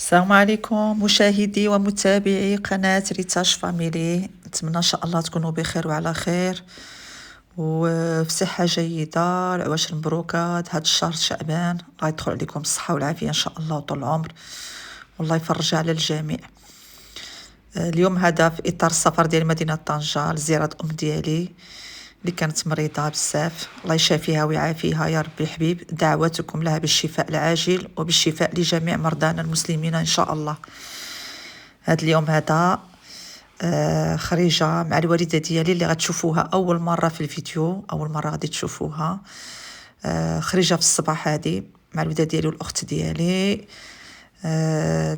السلام عليكم مشاهدي ومتابعي قناة ريتاش فاميلي. نتمنى ان شاء الله تكونوا بخير وعلى خير وفي صحة جيدة. العواشر مبروكات هاد الشهر شعبان، الله يدخل عليكم الصحة والعافية ان شاء الله وطول العمر، والله يفرج على الجميع. اليوم هذا في اطار السفر ديال مدينة طنجة لزيارة ام ديالي اللي كانت مريضة بزاف، الله يشافيها ويعافيها يا ربي. الحبيب دعواتكم لها بالشفاء العاجل وبالشفاء لجميع مرضانا المسلمين ان شاء الله. هاد اليوم هذا خريجة مع الوالدة ديالي اللي غتشوفوها أول مرة في الفيديو، أول مرة غادي تشوفوها. خريجة في الصباح هادي مع الوالدة ديالي والأخت ديالي،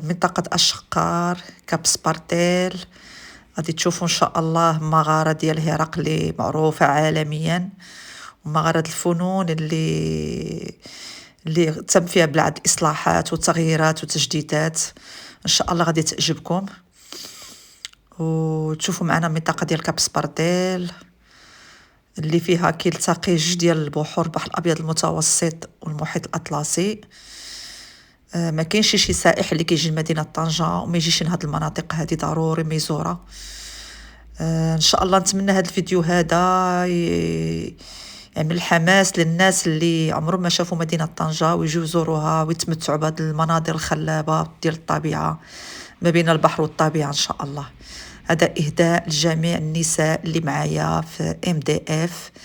منطقة الشقار كاب سبارتيل. غادي تشوفوا إن شاء الله مغارة ديال هرقل معروفة عالميا، ومغارة الفنون اللي تم فيها بعض الإصلاحات وتغييرات وتجديدات. إن شاء الله غادي تعجبكم وتشوفوا معنا منطقة ديال كاب سبارتيل اللي فيها كيلتقي جوج ديال البحور، البحر الابيض المتوسط والمحيط الاطلسي. ما كاينش شي سائح اللي كيجي لمدينه طنجة وما يجيش لهاد المناطق هذه، ضروري ما يزورها. ان شاء الله نتمنى هذا الفيديو هذا يعمل حماس للناس اللي عمرهم ما شافوا مدينه طنجة ويجوا يزوروها ويتمتعوا بهذه المناظر الخلابه ديال الطبيعه ما بين البحر والطبيعه ان شاء الله. هذا إهداء لجميع النساء اللي معايا في MDF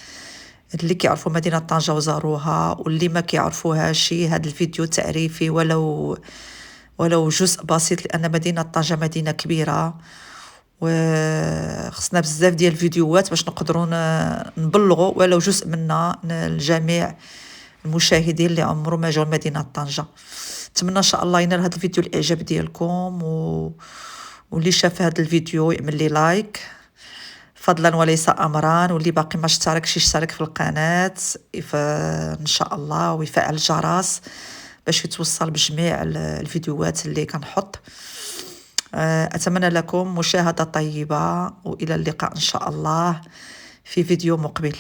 اللي كيعرفوا مدينة طنجة وزاروها، واللي ما كيعرفوهاش هذا الفيديو تعريفي ولو جزء بسيط، لأن مدينة طنجة مدينة كبيرة وخصنا بزاف ديال الفيديوهات باش نقدروا نبلغوا ولو جزء منا لجميع المشاهدين اللي عمرهم ما جاوا لمدينة طنجة. نتمنى ان شاء الله ينال هذا الفيديو الاعجاب ديالكم واللي شاف هذا الفيديو يعمل لي لايك فضلا وليس امرا، واللي باقي ما اشتركش يشترك في القناه ان شاء الله ويفعل الجرس باش يتوصل بجميع الفيديوهات اللي كنحط. اتمنى لكم مشاهده طيبه والى اللقاء ان شاء الله في فيديو مقبل.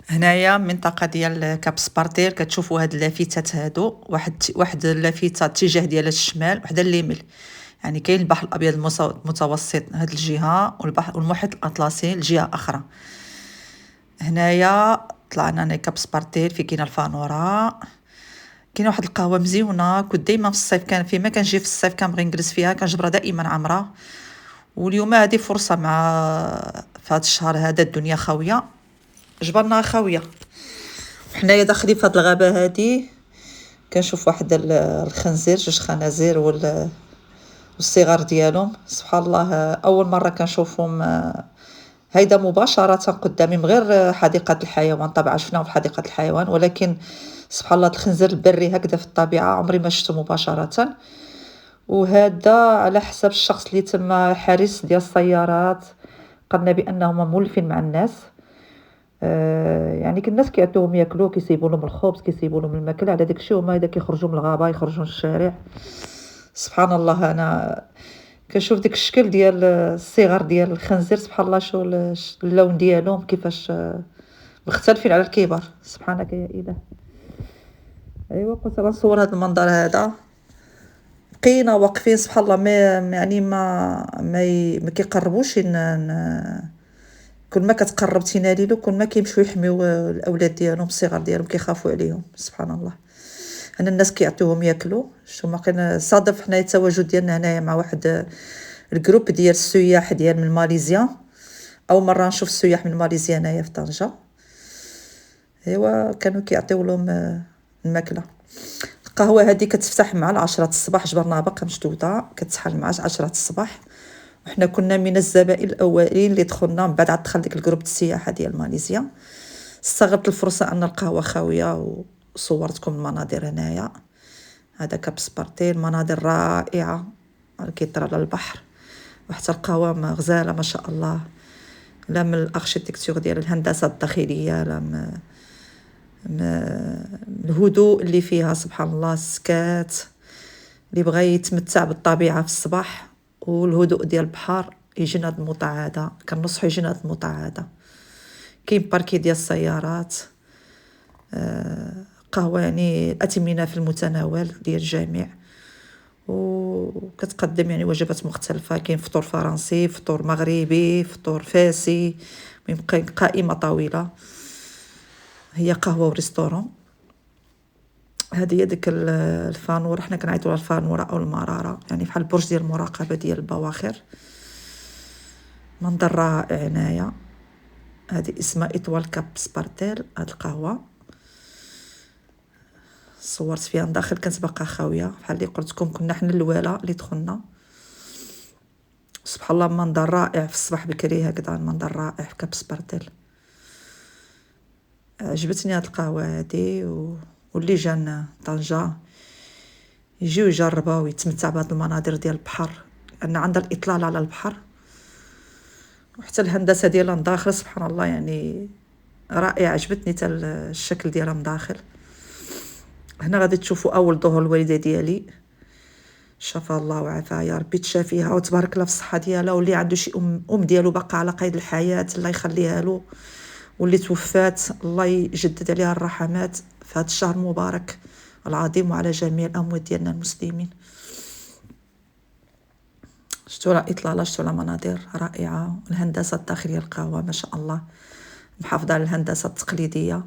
هنايا منطقة ديال كاب سبارتيل كتشوفوا هاد اللافتات هادو، واحد اللافته اتجاه ديال الشمال وحده اليمين، يعني كاين البحر الابيض المتوسط هاد الجهه والمحيط الاطلسي الجهه اخرى. هنايا طلعنا كاب سبارتيل في كاينه الفانورا، كاينه واحد القهوه مزيونه كنت دائما في الصيف فيما كنجي في الصيف كنبغي نجلس فيها، كنجبرها دائما عامره. واليوم هذه فرصه مع في هذا الشهر هذا الدنيا خاويه، جبرنا خاويه. حنايا داخلين في هاد الغابه هادي كنشوف واحد الخنزير، جوج خنازير والصغار ديالهم، سبحان الله اول مره كنشوفهم هيدا مباشره قدامي من غير حديقه الحيوان. طبعا شفناهم في حديقه الحيوان، ولكن سبحان الله الخنزير البري هكذا في الطبيعه عمري ما شفته مباشره. وهذا على حسب الشخص اللي تم حارس ديال السيارات، قالنا بانهم مولفين مع الناس. يعني الناس كيعطيوهم ياكلوا، كيسيبوا لهم الخبز، كيسيبوا لهم الماكله، على داك الشيء هما كيخرجوا من الغابه، يخرجوا للشارع. سبحان الله، انا كنشوف داك الشكل ديال الصغار ديال الخنزير، سبحان الله، شو اللون ديالهم كيفاش مختلفين على الكبار. سبحانك يا اله. ايوا قلت غنصور هذا المنظر هذا، بقينا واقفين سبحان الله، ما يعني ما كيقربوش كل ما كتقرب تينادي له، كل ما كيمشيو يحميو الاولاد ديالهم الصغار ديالهم، كيخافوا عليهم. سبحان الله. انا الناس كيعطيوهم ياكلوا. شو ما كان صادف حنا التواجد ديالنا هنايا مع واحد الجروب ديال السياح ديال من ماليزيا. اول مره نشوف السياح من ماليزيا هنايا في طنجه. ايوا كانوا كيعطيو لهم الماكله. القهوه هذه كتفتح مع 10 الصباح، جبرناها باقا مشدوده، كتسحل مع 10 الصباح. وحنا كنا من الزبائن الاولين اللي دخلنا، من بعد عاد دخل ديك الجروب السياحه ديال ماليزيا. استغلت الفرصه ان القهوه خاويه وصورتكم المناظر هنايا. هذا كاب سبارتي، المناظر رائعه، كيطرى على البحر، وحتى القهوه غزاله ما شاء الله، لا من الاركتيكتور ديال الهندسه الداخليه، لا من الهدوء اللي فيها. سبحان الله، السكات اللي بغى يتمتع بالطبيعه في الصباح والهدوء ديال البحر يجينا هاد المطعده. كنصحو يجينا هاد المطعده. كاين باركي ديال السيارات، قهوه يعني الاثمنه في المتناول ديال الجميع، وكتقدم يعني وجبات مختلفه. كاين فطور فرنسي، فطور مغربي، فطور فارسي، يمكن قائمه طويله. هي قهوه وريستورون. هذه هي ديك الفانور، حنا كنعيطوا لها الفانوره او المراره، يعني بحال برج ديال المراقبه ديال البواخر. منظر رائع هنايا. هذه اسمها اطوال كاب سبارتيل. هاد القهوه صورت فيها من داخل، كانت باقا خاويه بحال اللي قلت لكم، كنا حنا الاولى اللي دخلنا. سبحان الله، منظر رائع في الصباح بكري هكذا، منظر رائع في كاب سبارتيل. عجبتني هاد القهوه هادي، واللي جانا طنجه يجيو يجربوا ويتمتع بهاد المناظر ديال البحر، لان عندها الاطلال على البحر، وحتى الهندسه ديالها من داخل سبحان الله يعني رائعه. عجبتني حتى الشكل ديالها من داخل. هنا غادي تشوفوا اول ظهور الوالده ديالي، شفاها الله وعافاها يا ربي، تشافيها وتبارك الله في الصحه ديالها. واللي عنده شي ام ديالو باقا على قيد الحياه، الله يخليها له. واللي توفات الله يجدد عليها الرحمات في هذا الشهر المبارك العظيم، وعلى جميع الاموات ديالنا المسلمين. شفتوا لا اطلاله، شفتوا لا مناظر رائعه. الهندسه الداخليه القهوه ما شاء الله محافظه على الهندسه التقليديه.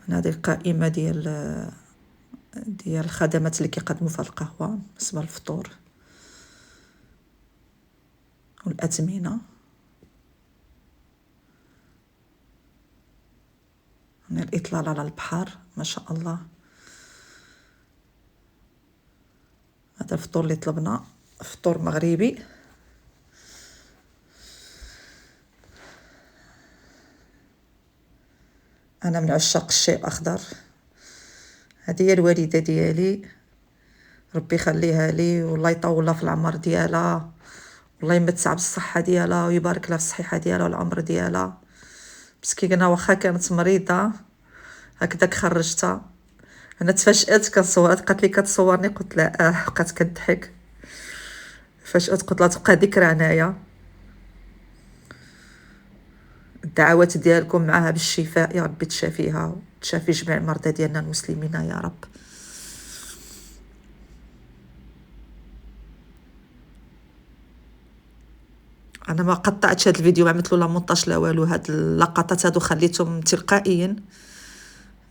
هذه القائمه ديال الخدمات اللي كيقدموا في القهوه بالنسبه للفطور والاثمنه. من الاطلال على البحر ما شاء الله. هذا الفطور اللي طلبنا، فطور مغربي. انا من عشاق الشاي الاخضر. هذه هي الوالده ديالي، ربي يخليها لي والله يطولها في العمر ديالها، والله يمتع بالصحه ديالها ويبارك لها في الصحه ديالها والعمر ديالها. مسكينه واخا كانت مريضه هكذاك خرجتها. انا تفاجات كنصورات، قالت لي كتصورني، قلت لها بقات كتضحك. فاجات قلت لها تبقى ذكرى هنايا. الدعوات ديالكم معها بالشفاء يا ربي، تشافيها وتشافي جميع المرضى ديالنا المسلمين يا رب. انا ما قطعتش هذا الفيديو، ما عملت له لا مونتاج لا والو. هاد اللقطات هادو خليتهم تلقائيا،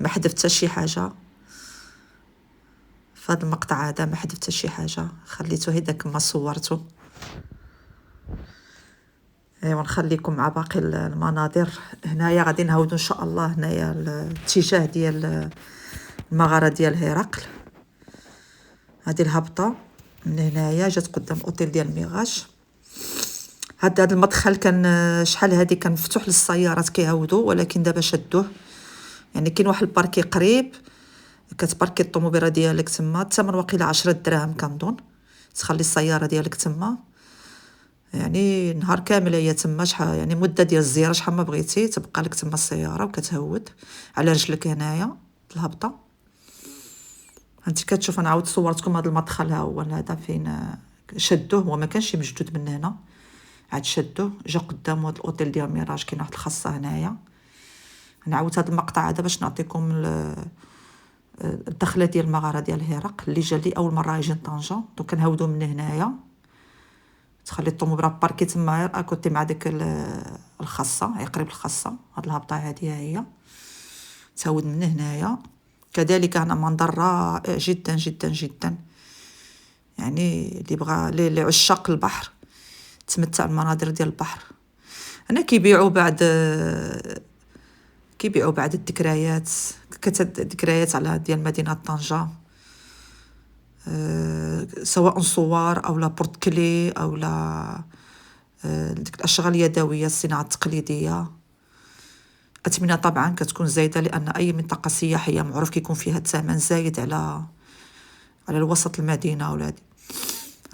ما حذفت حتى شي حاجه في هذا المقطع هذا، ما حذفت شي حاجه، خليته هدا كما صورته. ايوا نخليكم مع باقي المناظر. هنايا غادي نهودو ان شاء الله هنايا الاتجاه ديال المغاره ديال هرقل. هذه الهبطه من هنايا جات قدام اوتيل ديال ميغاش. هذا المدخل كان شحال هذه كان مفتوح للسيارات كيهودوا، ولكن دابا شدوه. يعني كاين واحد الباركي قريب كتباركي الطوموبيله ديالك تما، الثمن واقيلا 10 دراهم كنظن، تخلي السياره ديالك تما. يعني نهار كامل هي تما، شحال يعني مده ديال الزياره شحال ما بغيتي تبقى لك تما السياره وكتهود على رجلك هنايا الهبطه. انت كتشوف انا عاود صورتكم هذا المدخل، ها هو هذا فين شدوه، هو ما كانش مشدود من هنا، عاد شدوه جا قدامه هذا الاوتيل ديال ميراج. كاين واحد الخاصه هنايا. نعاود هذا المقطع هذا باش نعطيكم الدخله ديال المغاره ديال الهرقل اللي جا لي اول مره يجي لطنجه. دونك كنهودو من هنايا، تخلي الطوموبيله باركي تما غير اكوتي مع ديك الخاصه، قريب الخاصه. هاد الهبطه هادي هي تهود من هنايا. كذلك هنا منظر رائع جدا جدا جدا، يعني اللي بغى اللي عشاق البحر تمتع بالمناظر ديال البحر. هنا كيبيعوا بعد الذكريات، ذكريات على ديال مدينه طنجه، سواء صور او لا بورتكلي او لا ديك الاشغال اليدويه، الصناعه التقليديه. اثمنه طبعا كتكون زايده، لان اي منطقه سياحيه معروف كيكون فيها الثمن زايد على الوسط المدينه ولا هادي.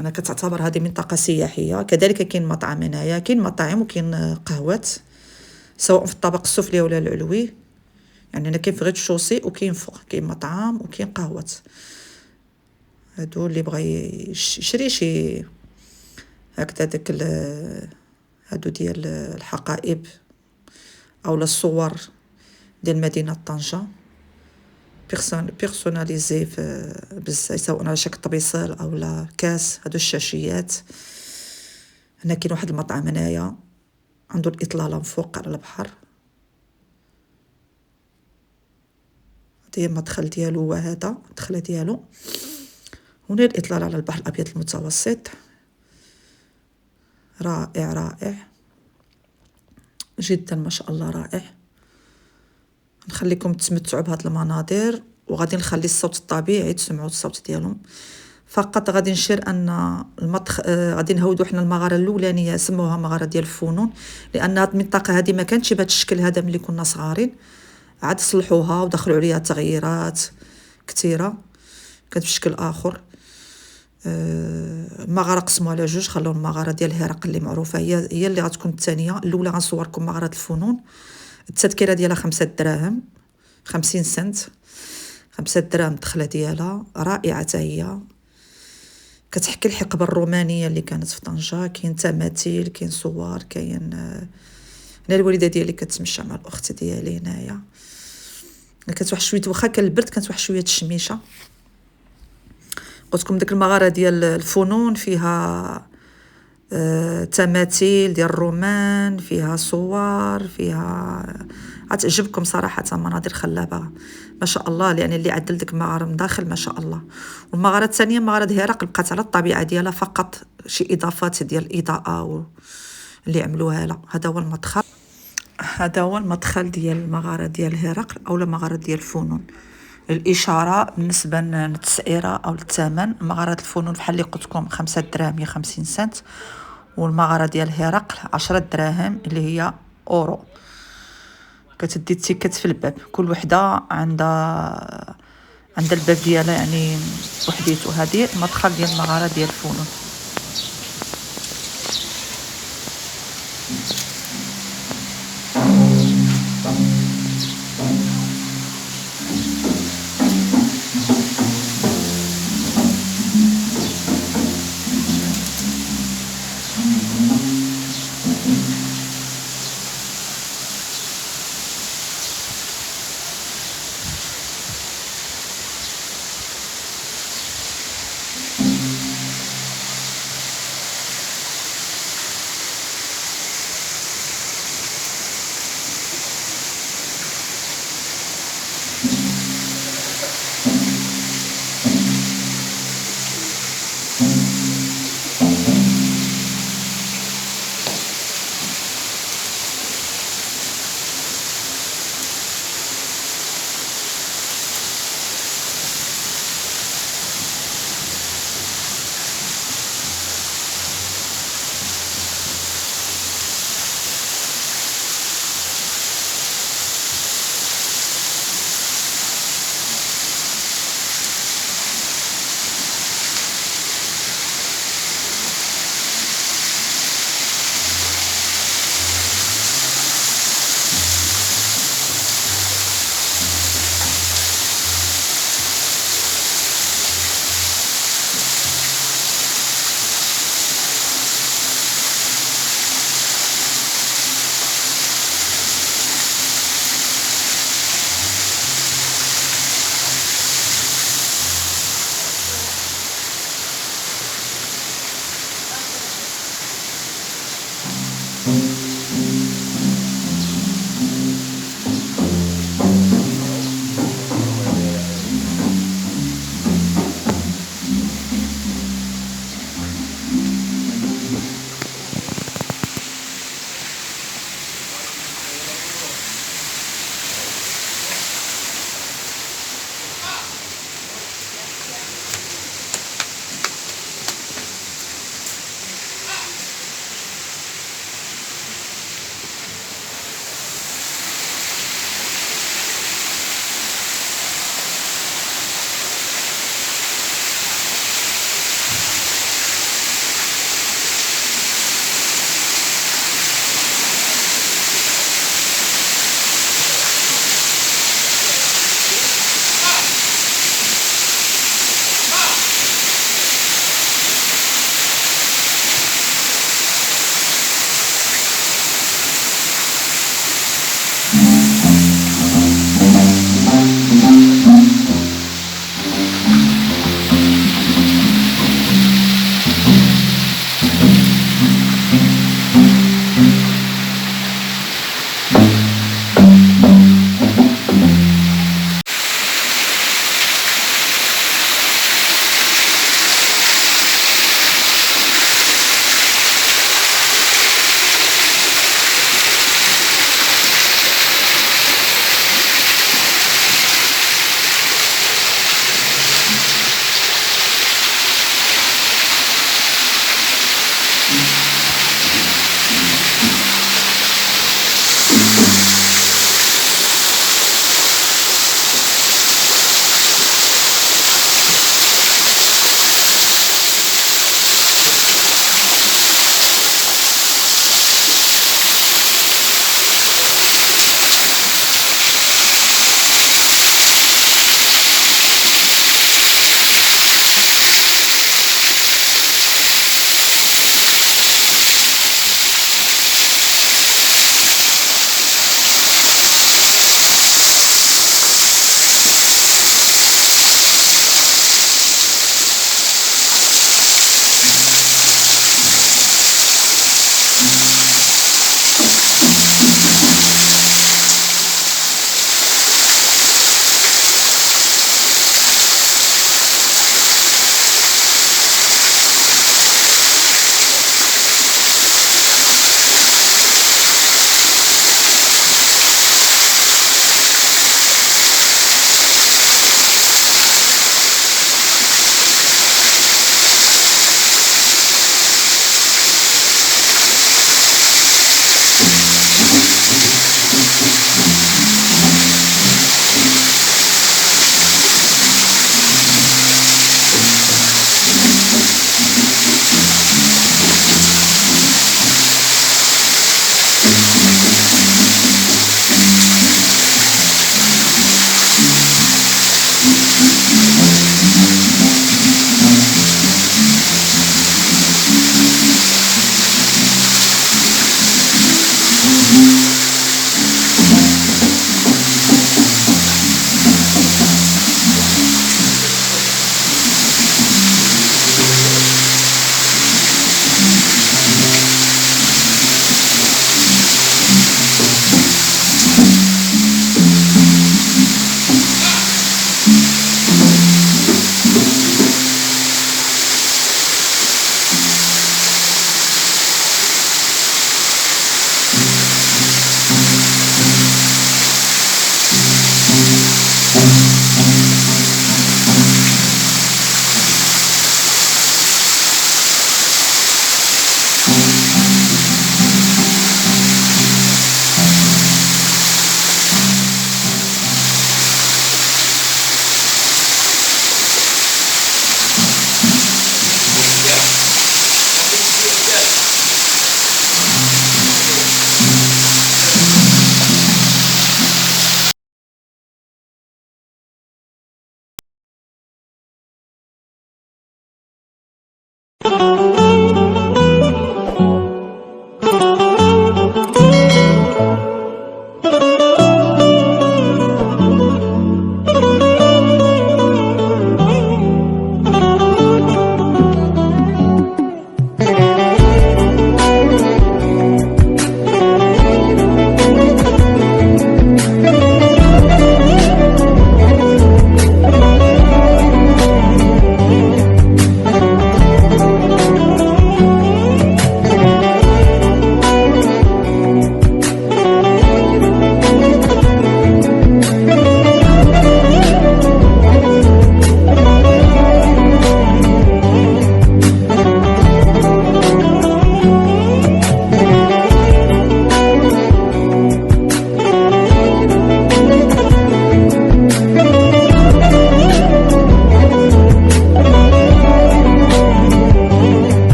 انا كتعتبر هذه منطقه سياحيه. كذلك كاين مطعم هنايا، كاين مطاعم وكاين قهوات سواء في الطابق السفلي ولا العلوي. يعني انا كاين في غير الشوسي وكاين فوق، كاين مطعم وكاين قهوات. هادو اللي بغى يشري شي هكذا داك هادو ديال الحقائب او الصور ديال مدينه طنجه بيرسوناليزي بزاف، سواء على شكل طبيصل او لا كاس. هادو الشاشيات. هنا كاين واحد المطعم هنايا عنده الاطلاله من فوق على البحر. هذا المدخل ديالو، هو هذا الدخله ديالو. هنا الاطلاله على البحر الابيض المتوسط. رائع رائع جدا، ما شاء الله رائع. نخليكم تمتعوا بهاد المناظر، وغادي نخلي الصوت الطبيعي تسمعوا الصوت ديالهم. فقط غادي نشير ان غادي نهودوا حنا المغاره الاولانيه سموها مغاره ديال الفنون، لان هاد المنطقه هذه ما كانتش بهذا الشكل هذا ملي كنا صغارين. عاد صلحوها ودخلوا عليها تغييرات كثيره، كانت بشكل اخر. المغاره قسموا على جوج، خلوا المغاره ديال الهرقل اللي معروفه هي اللي غتكون الثانيه. الاولى غنصوركم مغاره الفنون، التذكره ديالها 5 دراهم 50 سنت، 5 دراهم الدخله ديالها. رائعه حتى هي، كتحكي الحقبه الرومانيه اللي كانت في طنجه. كاين تماثيل، كاين صور، كاين هنا الوالده ديالي كتمشى مع الاخت ديالي هنايا. كانت واحد شويه، واخا كان البرد كانت واحد شويه الشميشه. قلت لكم ديك المغاره ديال الفنون فيها تماثيل ديال الرومان، فيها صور، فيها غتعجبكم صراحه، مناظر خلابه ما شاء الله. يعني اللي عدل ديك المغاره من داخل ما شاء الله. والمغاره الثانيه مغاره هرقل بقات على الطبيعه ديالها، فقط شي اضافات ديال الاضاءه اللي عملوها لها. هذا هو المدخل، هذا هو المدخل ديال المغاره ديال هرقل او المغاره ديال الفنون. الاشاره بالنسبه للتسعيره او الثمن، مغاره الفنون بحال اللي قلت لكم 5 دراهم هي 50 سنت، والمغاره ديال هرقل 10 دراهم اللي هي اورو. كتدي التيكت في الباب، كل وحده عندها الباب ديالها يعني وحديته. هذه المدخل ديال المغاره ديال الفنون.